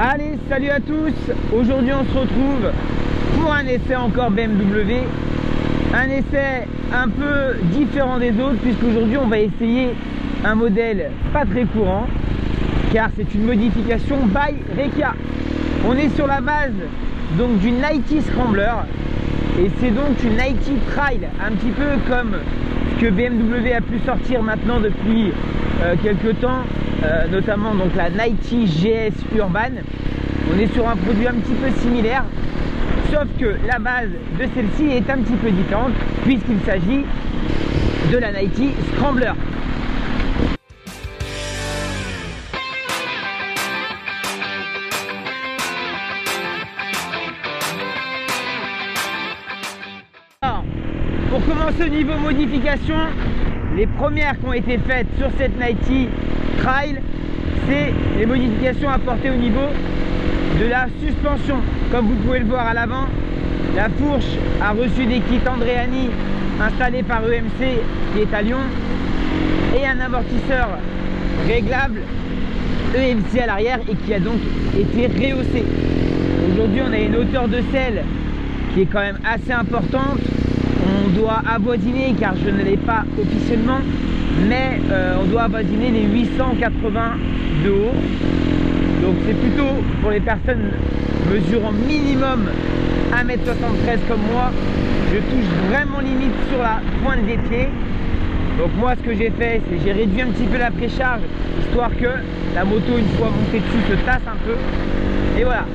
Allez, salut à tous. Aujourd'hui on se retrouve pour un essai encore BMW. Un essai un peu différent des autres, puisqu'aujourd'hui on va essayer un modèle pas très courant, car c'est une modification by Reka. On est sur la base donc d'une 90 Scrambler, et c'est donc une 90 Trail, un petit peu comme ce que BMW a pu sortir maintenant depuis quelques temps, notamment donc la 90 GS Urban. On est sur un produit un petit peu similaire, sauf que la base de celle-ci est un petit peu différente, puisqu'il s'agit de la 90 Scrambler. Alors, pour commencer au niveau modification, les premières qui ont été faites sur cette 90 Trail, c'est les modifications apportées au niveau de la suspension. Comme vous pouvez le voir à l'avant, la fourche a reçu des kits Andreani installés par EMC qui est à Lyon, et un amortisseur réglable EMC à l'arrière et qui a donc été rehaussé. Aujourd'hui on a une hauteur de selle qui est quand même assez importante. On doit avoisiner, car je ne l'ai pas officiellement, mais on doit avoisiner les 880 de haut. Donc c'est plutôt pour les personnes mesurant minimum 1m73 comme moi. Je touche vraiment limite sur la pointe des pieds. Donc moi ce que j'ai fait, c'est j'ai réduit un petit peu la précharge, histoire que la moto, une fois montée dessus, se tasse un peu. Et voilà.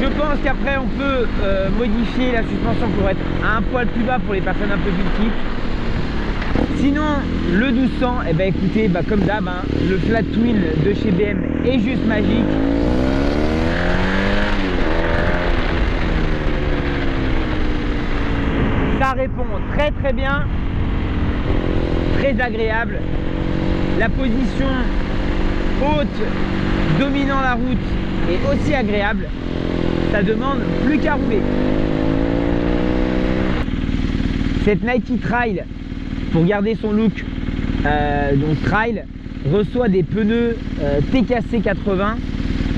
Je pense qu'après on peut modifier la suspension pour être à un poil plus bas pour les personnes un peu plus petites. Sinon, le 1200, eh ben écoutez, comme d'hab, hein, le flat twin de chez BM est juste magique. Ça répond très très bien, très agréable. La position haute dominant la route est aussi agréable. Ça demande plus qu'à rouler. Cette 90 Trail, pour garder son look donc trail, reçoit des pneus TKC 80,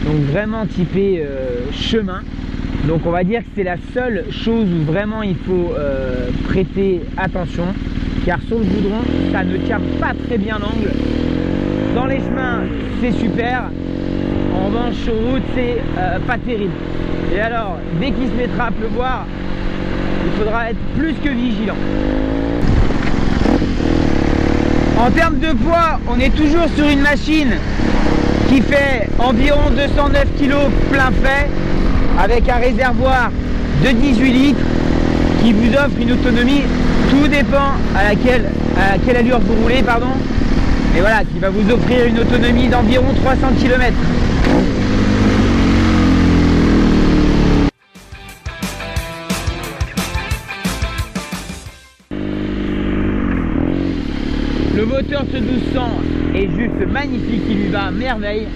donc vraiment typés chemin. Donc on va dire que c'est la seule chose où vraiment il faut prêter attention, car sur le goudron ça ne tient pas très bien l'angle. Dans les chemins c'est super, en revanche sur route c'est pas terrible. Et alors dès qu'il se mettra à pleuvoir, il faudra être plus que vigilant. En termes de poids, on est toujours sur une machine qui fait environ 209 kg plein fait, avec un réservoir de 18 litres qui vous offre une autonomie, tout dépend à quelle allure vous roulez, pardon, et voilà, qui va vous offrir une autonomie d'environ 300 km. Le moteur de ce 1200 est juste magnifique, il lui va à merveille.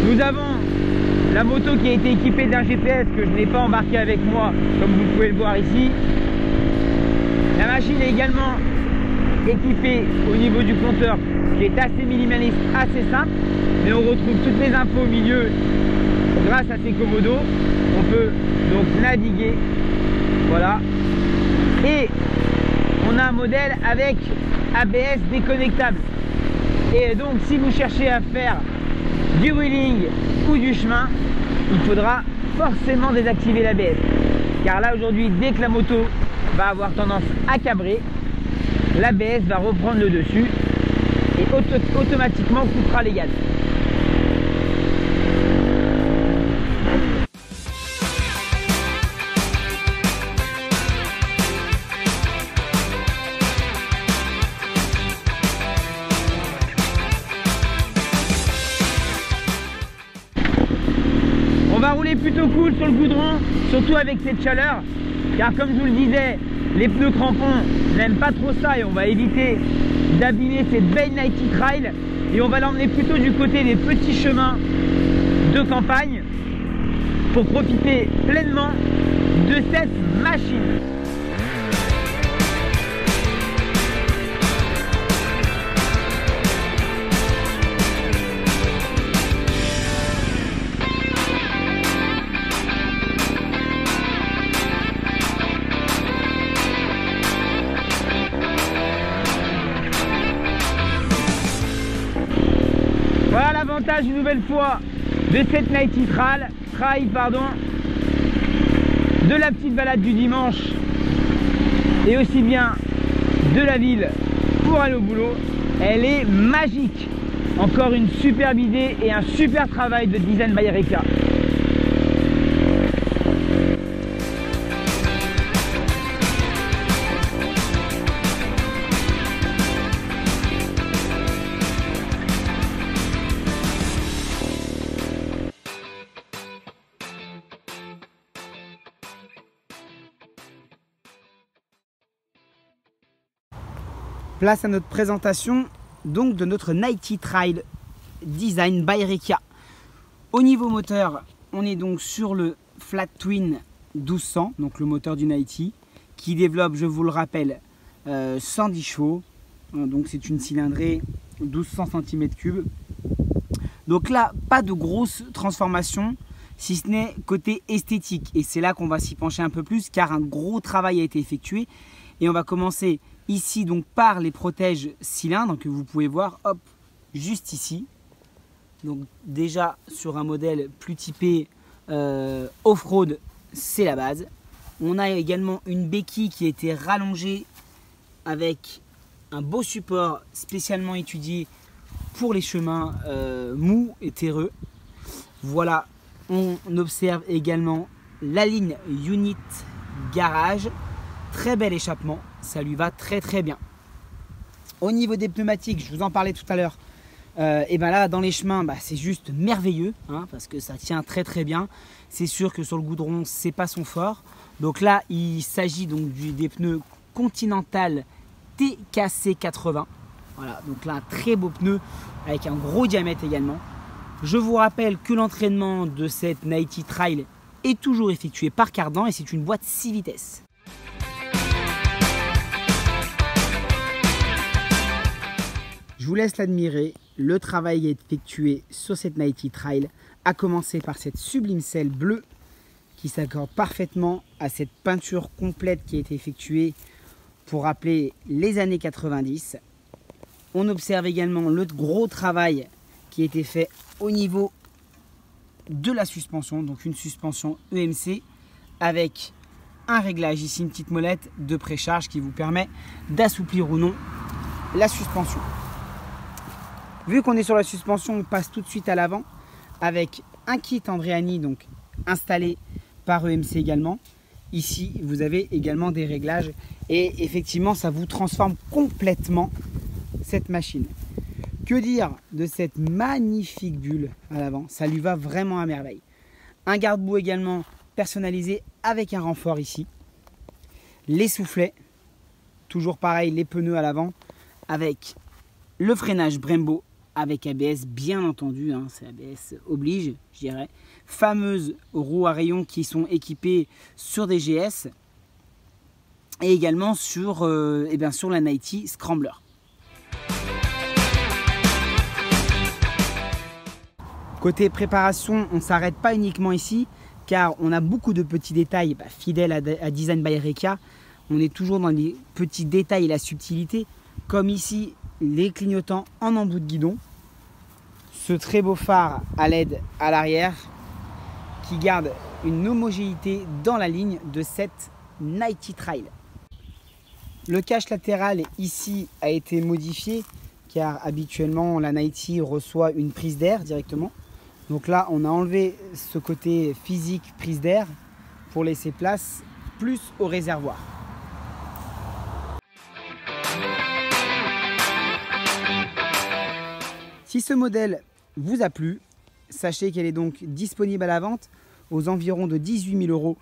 Nous avons la moto qui a été équipée d'un GPS que je n'ai pas embarqué avec moi, comme vous pouvez le voir ici. La machine est également équipée au niveau du compteur, qui est assez minimaliste, assez simple, mais on retrouve toutes les infos au milieu grâce à ces commodos. On peut donc naviguer, voilà. Et on a un modèle avec ABS déconnectable. Et donc si vous cherchez à faire du wheeling ou du chemin, il faudra forcément désactiver l'ABS. Car là aujourd'hui, dès que la moto va avoir tendance à cabrer, l'ABS va reprendre le dessus et automatiquement coupera les gaz. On va rouler plutôt cool sur le goudron, surtout avec cette chaleur, car comme je vous le disais, les pneus crampons n'aiment pas trop ça et on va éviter d'abîmer cette belle 90 Trail, et on va l'emmener plutôt du côté des petits chemins de campagne pour profiter pleinement de cette machine. Voilà l'avantage une nouvelle fois de cette Nighty Trail, de la petite balade du dimanche et aussi bien de la ville pour aller au boulot. Elle est magique. Encore une superbe idée et un super travail de Design by Reka. Place à notre présentation donc de notre Nighty Trail Design by Reka. Au niveau moteur, on est donc sur le Flat Twin 1200, donc le moteur du Nighty, qui développe, je vous le rappelle, 110 chevaux. Donc c'est une cylindrée 1200 cm3. Donc là, pas de grosse transformation, si ce n'est côté esthétique. Et c'est là qu'on va s'y pencher un peu plus, car un gros travail a été effectué. Et on va commencer ici donc par les protèges cylindres que vous pouvez voir, hop, juste ici. Donc déjà sur un modèle plus typé off-road, c'est la base. On a également une béquille qui a été rallongée avec un beau support spécialement étudié pour les chemins mous et terreux. Voilà, on observe également la ligne Unit Garage. Très bel échappement, ça lui va très très bien. Au niveau des pneumatiques, je vous en parlais tout à l'heure, et ben là dans les chemins c'est juste merveilleux, hein, parce que ça tient très très bien. C'est sûr que sur le goudron c'est pas son fort. Donc là il s'agit donc des pneus Continental TKC 80. Voilà, donc là un très beau pneu avec un gros diamètre également. Je vous rappelle que l'entraînement de cette Nighty Trail est toujours effectué par cardan et c'est une boîte 6 vitesses. Je vous laisse l'admirer, le travail effectué sur cette Nighty Trail, à commencer par cette sublime selle bleue qui s'accorde parfaitement à cette peinture complète qui a été effectuée pour rappeler les années 90. On observe également le gros travail qui a été fait au niveau de la suspension, donc une suspension EMC avec un réglage ici, une petite molette de précharge qui vous permet d'assouplir ou non la suspension. Vu qu'on est sur la suspension, on passe tout de suite à l'avant avec un kit Andréani donc installé par EMC également. Ici, vous avez également des réglages et effectivement, ça vous transforme complètement cette machine. Que dire de cette magnifique bulle à l'avant? Ça lui va vraiment à merveille. Un garde-boue également personnalisé avec un renfort ici. Les soufflets, toujours pareil, les pneus à l'avant avec le freinage Brembo avec ABS bien entendu, hein, c'est ABS oblige, je dirais. Fameuses roues à rayons qui sont équipées sur des GS et également sur la Nighty Scrambler. Côté préparation, on ne s'arrête pas uniquement ici car on a beaucoup de petits détails fidèles à Design by Reka. On est toujours dans les petits détails et la subtilité, comme ici les clignotants en embout de guidon, ce très beau phare à LED à l'arrière qui garde une homogénéité dans la ligne de cette Nighty Trail. Le cache latéral ici a été modifié car habituellement la Nighty reçoit une prise d'air directement. Donc là on a enlevé ce côté physique prise d'air pour laisser place plus au réservoir. Si ce modèle vous a plu, sachez qu'elle est donc disponible à la vente aux environs de 18 000 €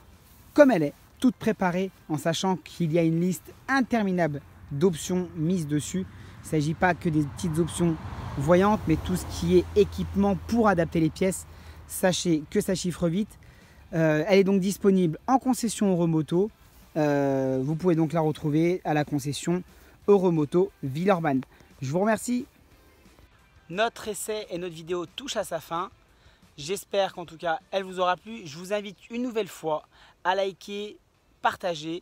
comme elle est, toute préparée en sachant qu'il y a une liste interminable d'options mises dessus. Il ne s'agit pas que des petites options voyantes, mais tout ce qui est équipement pour adapter les pièces. Sachez que ça chiffre vite. Elle est donc disponible en concession Euromoto. Vous pouvez donc la retrouver à la concession Euromoto Villeurbanne. Je vous remercie. Notre essai et notre vidéo touchent à sa fin. J'espère qu'en tout cas, elle vous aura plu. Je vous invite une nouvelle fois à liker, partager,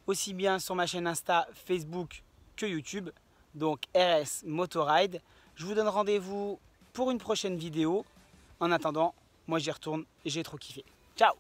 aussi bien sur ma chaîne Insta, Facebook que YouTube, donc RS Motorride. Je vous donne rendez-vous pour une prochaine vidéo. En attendant, moi j'y retourne et j'ai trop kiffé. Ciao!